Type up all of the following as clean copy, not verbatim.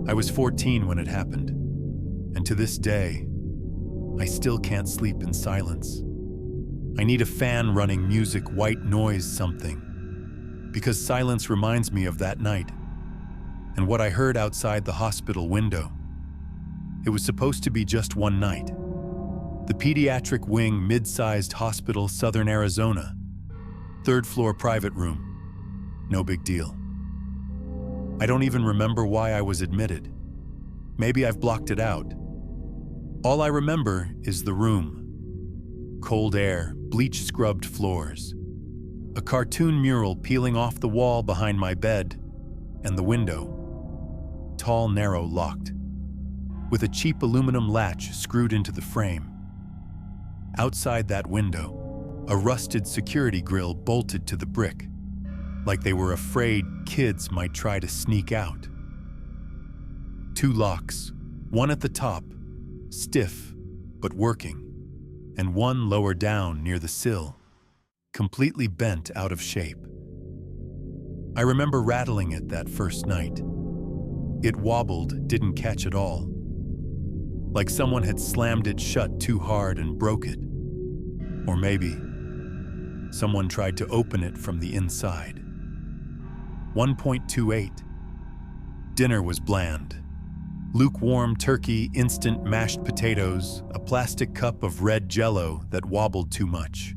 I was 14 when it happened, and to this day, I still can't sleep in silence. I need a fan running music, white noise, something, because silence reminds me of that night and what I heard outside the hospital window. It was supposed to be just one night. The pediatric wing, mid-sized hospital, Southern Arizona. 3rd floor private room. No big deal. I don't even remember why I was admitted. Maybe I've blocked it out. All I remember is the room. Cold air, bleach-scrubbed floors. A cartoon mural peeling off the wall behind my bed, and the window. Tall, narrow, locked, with a cheap aluminum latch screwed into the frame. Outside that window, a rusted security grill bolted to the brick, like they were afraid kids might try to sneak out. 2 locks, one at the top, stiff but working, and one lower down near the sill, completely bent out of shape. I remember rattling it that first night. It wobbled, didn't catch at all, like someone had slammed it shut too hard and broke it. Or maybe someone tried to open it from the inside. 1.28. Dinner was bland. Lukewarm turkey, instant mashed potatoes, a plastic cup of red Jell-O that wobbled too much.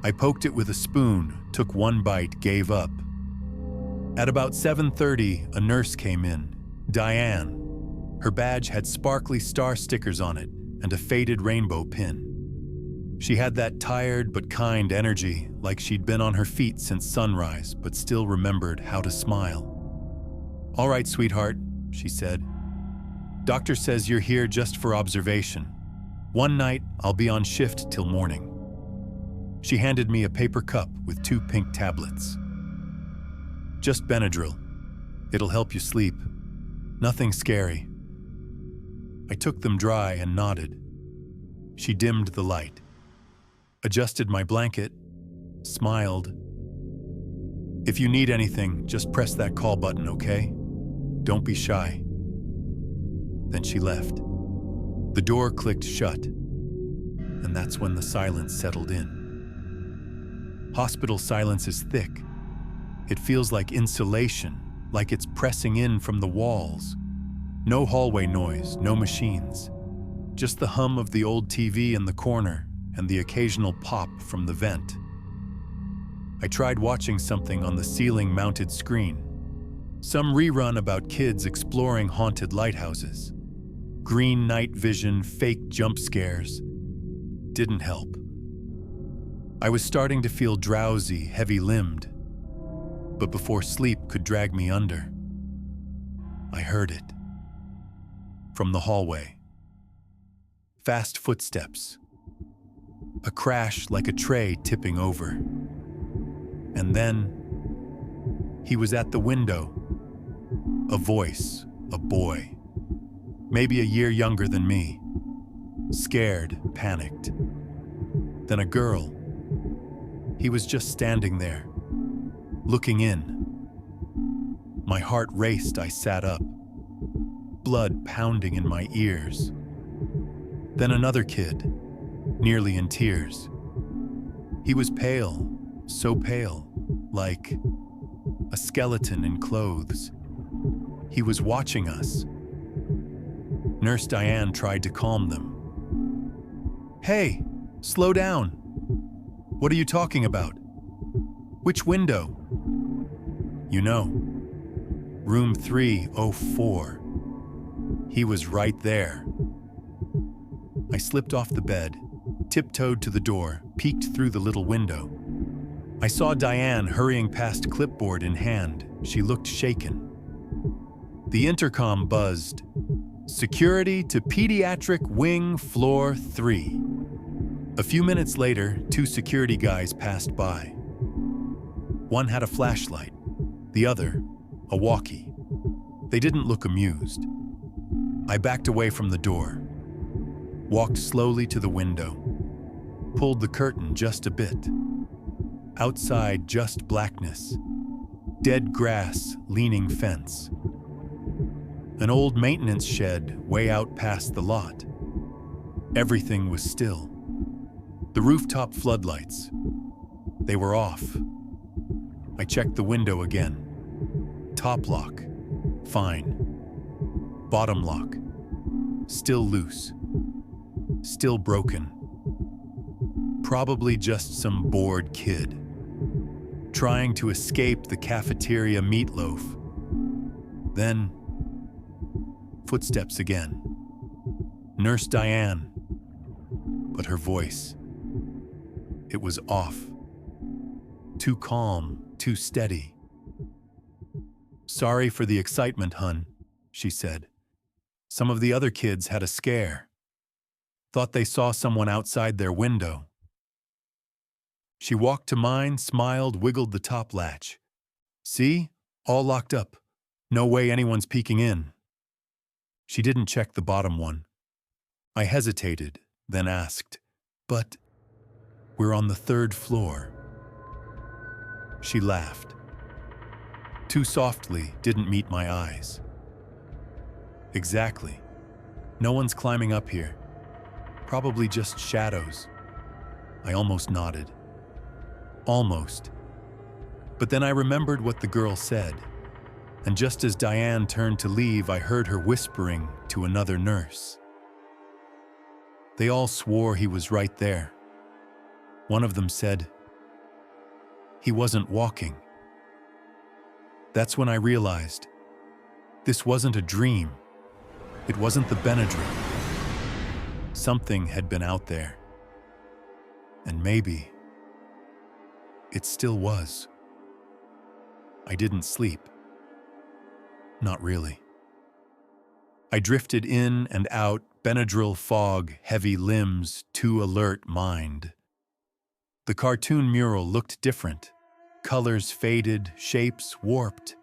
I poked it with a spoon, took one bite, gave up. At about 7:30, a nurse came in, Diane. Her badge had sparkly star stickers on it and a faded rainbow pin. She had that tired but kind energy, like she'd been on her feet since sunrise but still remembered how to smile. "All right, sweetheart," she said. "Doctor says you're here just for observation. One night, I'll be on shift till morning." She handed me a paper cup with 2 pink tablets. "Just Benadryl. It'll help you sleep. Nothing scary." I took them dry and nodded. She dimmed the light, adjusted my blanket, smiled. "If you need anything, just press that call button, okay? Don't be shy." Then she left. The door clicked shut, and that's when the silence settled in. Hospital silence is thick. It feels like insulation, like it's pressing in from the walls. No hallway noise, no machines. Just the hum of the old TV in the corner and the occasional pop from the vent. I tried watching something on the ceiling-mounted screen. Some rerun about kids exploring haunted lighthouses. Green night vision, fake jump scares. Didn't help. I was starting to feel drowsy, heavy-limbed. But before sleep could drag me under, I heard it. From the hallway. Fast footsteps. A crash like a tray tipping over. And then, he was at the window. A voice, a boy. Maybe a year younger than me. Scared, panicked. Then a girl. He was just standing there, looking in. My heart raced, I sat up. Blood pounding in my ears. Then another kid, nearly in tears. He was pale, so pale, like a skeleton in clothes. He was watching us. Nurse Diane tried to calm them. "Hey, slow down. What are you talking about? Which window?" "You know, room 304. He was right there." I slipped off the bed, tiptoed to the door, peeked through the little window. I saw Diane hurrying past, clipboard in hand. She looked shaken. The intercom buzzed. "Security to pediatric wing, floor 3. A few minutes later, 2 security guys passed by. One had a flashlight, the other, a walkie. They didn't look amused. I backed away from the door, walked slowly to the window, pulled the curtain just a bit. Outside, just blackness, dead grass, leaning fence. An old maintenance shed way out past the lot. Everything was still. The rooftop floodlights, they were off. I checked the window again. Top lock, fine. Bottom lock, still loose. Still broken. Probably just some bored kid trying to escape the cafeteria meatloaf. Then, footsteps again. Nurse Diane. But her voice, it was off. Too calm, too steady. "Sorry for the excitement, hun," she said. "Some of the other kids had a scare. Thought they saw someone outside their window." She walked to mine, smiled, wiggled the top latch. "See? All locked up. No way anyone's peeking in." She didn't check the bottom one. I hesitated, then asked, "But we're on the 3rd floor." She laughed. Too softly, didn't meet my eyes. "Exactly. No one's climbing up here. Probably just shadows." I almost nodded. Almost. But then I remembered what the girl said, and just as Diane turned to leave, I heard her whispering to another nurse. They all swore he was right there. One of them said, "He wasn't walking." That's when I realized this wasn't a dream. It wasn't the Benadryl. Something had been out there. And maybe it still was. I didn't sleep. Not really. I drifted in and out, Benadryl fog, heavy limbs, too alert mind. The cartoon mural looked different. Colors faded, shapes warped.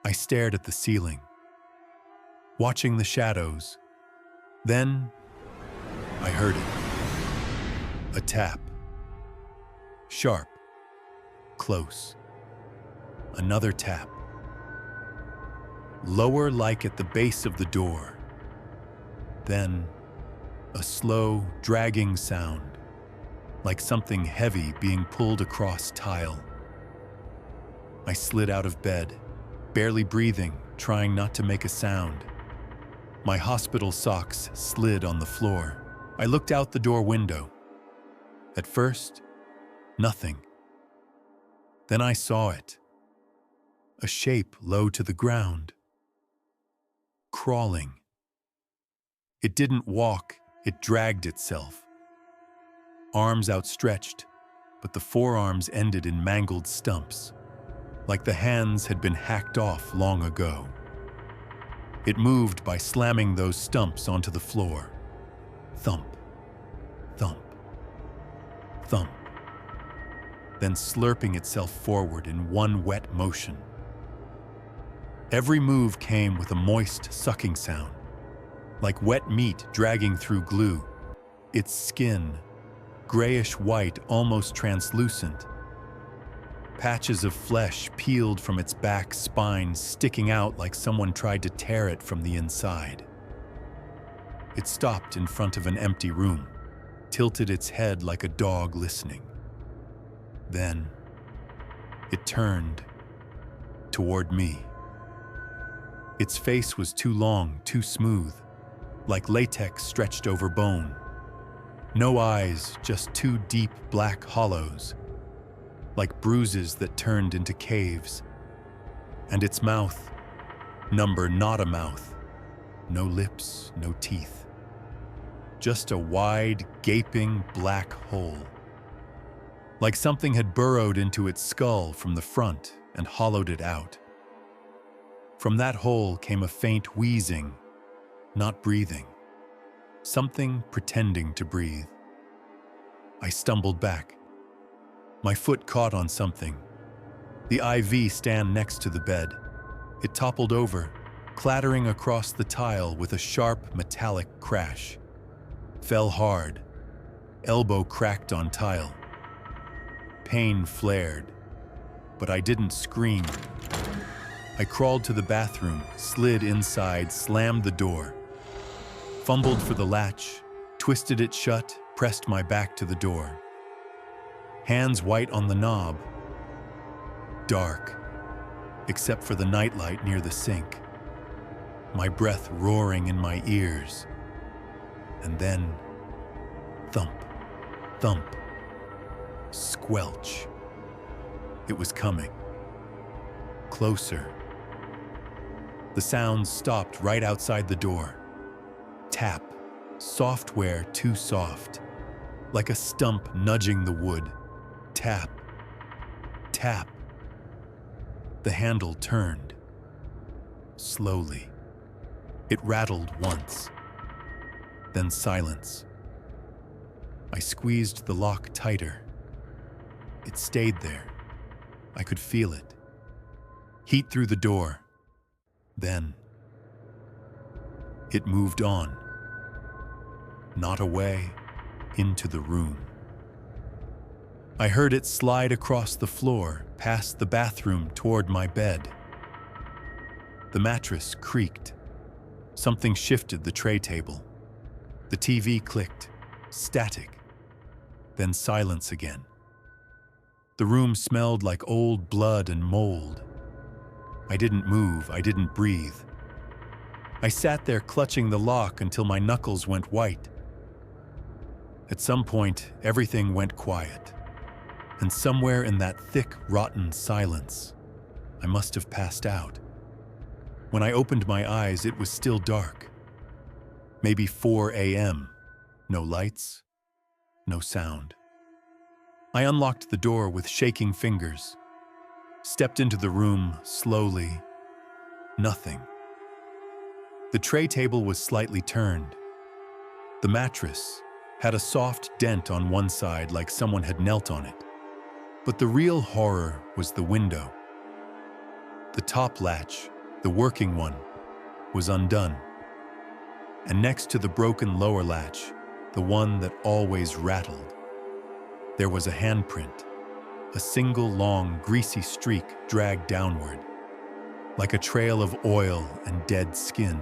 I stared at the ceiling, watching the shadows. Then I heard it. A tap. Sharp. Close. Another tap. Lower, like at the base of the door. Then a slow, dragging sound, like something heavy being pulled across tile. I slid out of bed, barely breathing, trying not to make a sound. My hospital socks slid on the floor. I looked out the door window. At first, nothing. Then I saw it. A shape low to the ground. Crawling. It didn't walk, it dragged itself. Arms outstretched, but the forearms ended in mangled stumps, like the hands had been hacked off long ago. It moved by slamming those stumps onto the floor. Thump, thump, thump. Then slurping itself forward in one wet motion. Every move came with a moist sucking sound, like wet meat dragging through glue. Its skin, grayish-white, almost translucent. Patches of flesh peeled from its back spine, sticking out like someone tried to tear it from the inside. It stopped in front of an empty room, tilted its head like a dog listening. Then it turned toward me. Its face was too long, too smooth, like latex stretched over bone. No eyes, just two deep black hollows, like bruises that turned into caves. And its mouth, number not a mouth, no lips, no teeth. Just a wide, gaping black hole. Like something had burrowed into its skull from the front and hollowed it out. From that hole came a faint wheezing, not breathing. Something pretending to breathe. I stumbled back. My foot caught on something. The IV stand next to the bed. It toppled over, clattering across the tile with a sharp metallic crash. Fell hard. Elbow cracked on tile. Pain flared, but I didn't scream. I crawled to the bathroom, slid inside, slammed the door, fumbled for the latch, twisted it shut, pressed my back to the door. Hands white on the knob. Dark, except for the nightlight near the sink. My breath roaring in my ears. And then, thump, thump, squelch. It was coming. Closer. The sounds stopped right outside the door. Tap, software too soft, like a stump nudging the wood. Tap, tap. The handle turned. Slowly. It rattled once. Then silence. I squeezed the lock tighter. It stayed there. I could feel it. Heat through the door. Then it moved on. Not away, into the room. I heard it slide across the floor, past the bathroom toward my bed. The mattress creaked. Something shifted the tray table. The TV clicked, static, then silence again. The room smelled like old blood and mold. I didn't move, I didn't breathe. I sat there clutching the lock until my knuckles went white. At some point, everything went quiet. And somewhere in that thick, rotten silence, I must have passed out. When I opened my eyes, it was still dark. Maybe 4 a.m. No lights, no sound. I unlocked the door with shaking fingers, stepped into the room slowly. Nothing. The tray table was slightly turned. The mattress had a soft dent on one side like someone had knelt on it. But the real horror was the window. The top latch, the working one, was undone. And next to the broken lower latch, the one that always rattled, there was a handprint, a single long, greasy streak dragged downward, like a trail of oil and dead skin.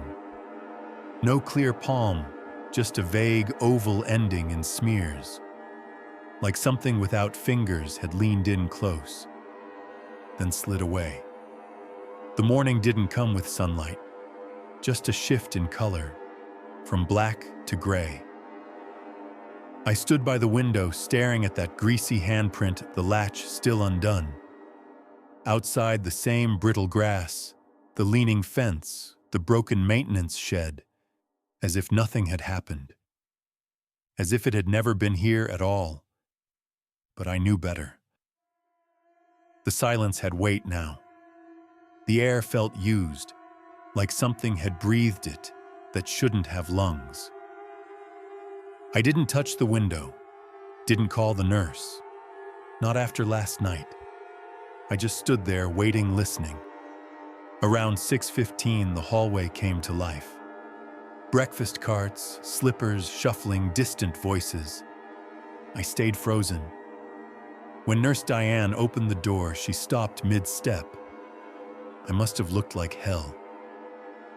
No clear palm, just a vague oval ending in smears, like something without fingers had leaned in close, then slid away. The morning didn't come with sunlight, just a shift in color, from black to gray. I stood by the window staring at that greasy handprint, the latch still undone. Outside, the same brittle grass, the leaning fence, the broken maintenance shed, as if nothing had happened. As if it had never been here at all. But I knew better. The silence had weight now. The air felt used, like something had breathed it that shouldn't have lungs. I didn't touch the window, didn't call the nurse. Not after last night. I just stood there waiting, listening. Around 6:15, the hallway came to life. Breakfast carts, slippers, shuffling, distant voices. I stayed frozen. When Nurse Diane opened the door, she stopped mid-step. I must have looked like hell.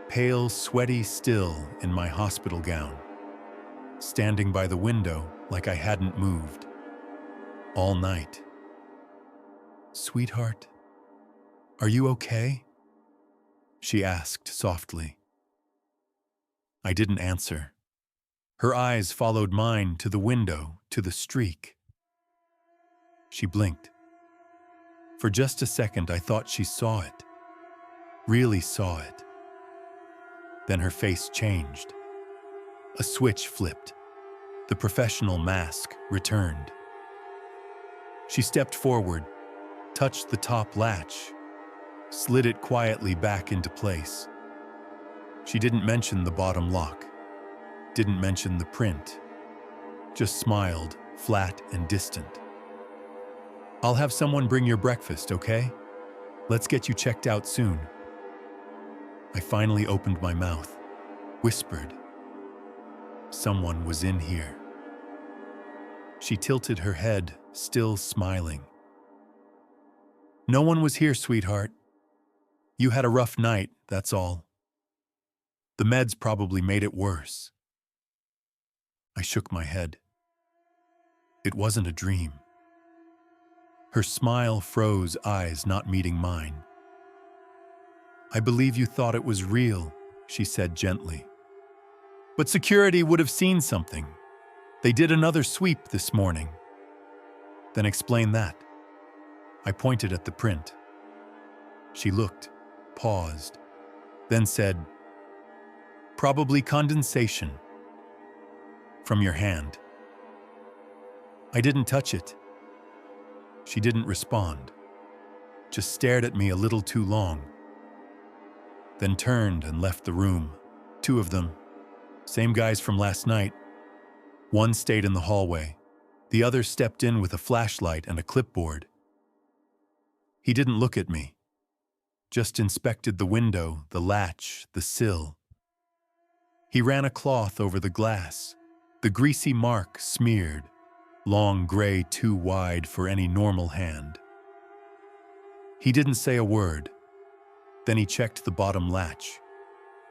Pale, sweaty still in my hospital gown. Standing by the window like I hadn't moved. All night. "Sweetheart, are you okay?" she asked softly. I didn't answer. Her eyes followed mine to the window, to the streak. She blinked. For just a second, I thought she saw it. Really saw it. Then her face changed. A switch flipped. The professional mask returned. She stepped forward, touched the top latch, slid it quietly back into place. She didn't mention the bottom lock, didn't mention the print, just smiled, flat and distant. "I'll have someone bring your breakfast, okay? Let's get you checked out soon." I finally opened my mouth, whispered. Someone was in here. She tilted her head, still smiling. "No one was here, sweetheart." You had a rough night, that's all. The meds probably made it worse. I shook my head. It wasn't a dream. Her smile froze, eyes not meeting mine. I believe you thought it was real, she said gently. But security would have seen something. They did another sweep this morning. Then explain that. I pointed at the print. She looked, paused, then said, probably condensation. From your hand. I didn't touch it. She didn't respond, just stared at me a little too long. Then turned and left the room. Two of them, same guys from last night. One stayed in the hallway. The other stepped in with a flashlight and a clipboard. He didn't look at me, just inspected the window, the latch, the sill. He ran a cloth over the glass, the greasy mark smeared, long gray too wide for any normal hand. He didn't say a word. Then he checked the bottom latch,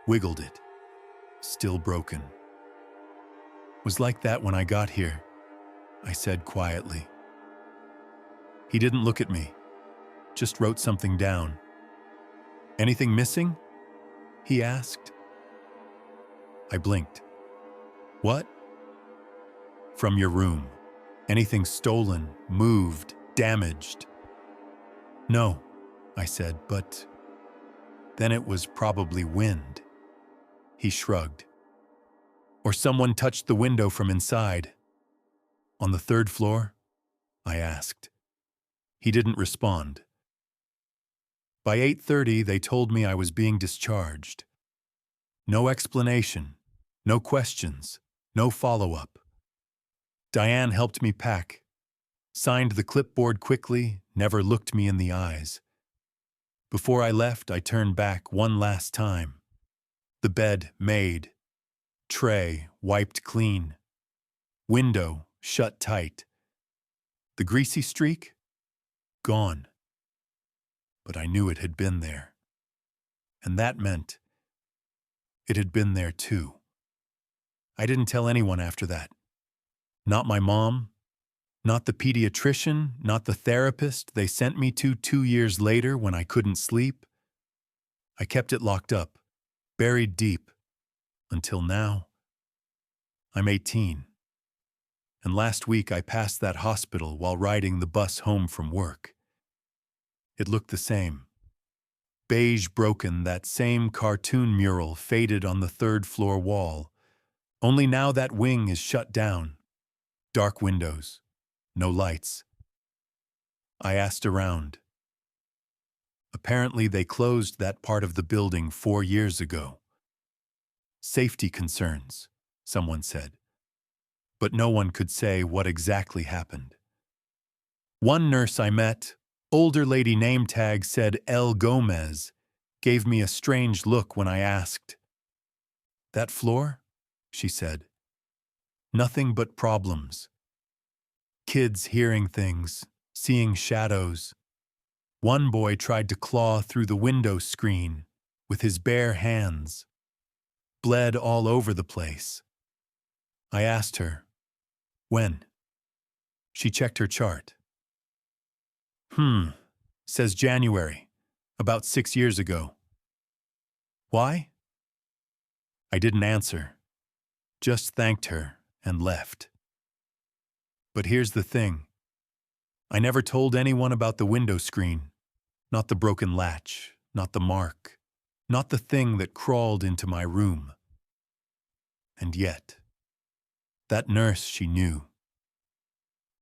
wiggled it, still broken. Was like that when I got here, I said quietly. He didn't look at me, just wrote something down. Anything missing? He asked. I blinked. What? From your room. Anything stolen, moved, damaged? No, I said, but then it was probably wind. He shrugged. Or someone touched the window from inside. On the third floor? I asked. He didn't respond. By 8:30, they told me I was being discharged. No explanation, no questions, no follow-up. Diane helped me pack, signed the clipboard quickly, never looked me in the eyes. Before I left, I turned back one last time. The bed made, tray wiped clean, window shut tight. The greasy streak? Gone. But I knew it had been there. And that meant it had been there too. I didn't tell anyone after that. Not my mom, not the pediatrician, not the therapist they sent me to 2 years later when I couldn't sleep. I kept it locked up, buried deep, until now. I'm 18. And last week I passed that hospital while riding the bus home from work. It looked the same. Beige broken, that same cartoon mural faded on the third floor wall. Only now that wing is shut down. Dark windows, no lights. I asked around. Apparently they closed that part of the building 4 years ago. Safety concerns, someone said. But no one could say what exactly happened. One nurse I met, older lady name tag said L. Gomez, gave me a strange look when I asked. That floor? She said. Nothing but problems. Kids hearing things, seeing shadows. One boy tried to claw through the window screen with his bare hands. Bled all over the place. I asked her, when? She checked her chart. Says January, about 6 years ago. Why? I didn't answer, just thanked her and left. But here's the thing. I never told anyone about the window screen, not the broken latch, not the mark, not the thing that crawled into my room. And yet, that nurse, she knew.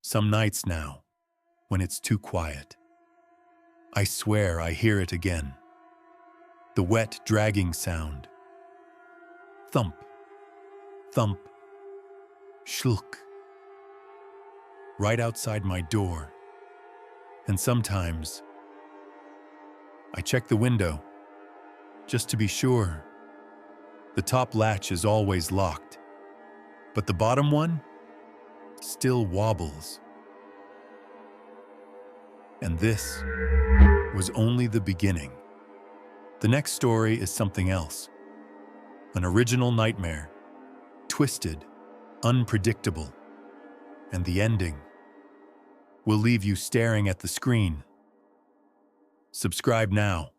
Some nights now, when it's too quiet, I swear I hear it again. The wet, dragging sound. Thump, thump, shulk. Right outside my door. And sometimes, I check the window, just to be sure. The top latch is always locked, but the bottom one still wobbles. And this was only the beginning. The next story is something else. An original nightmare, twisted, unpredictable, and the ending will leave you staring at the screen. Subscribe now.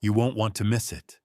You won't want to miss it.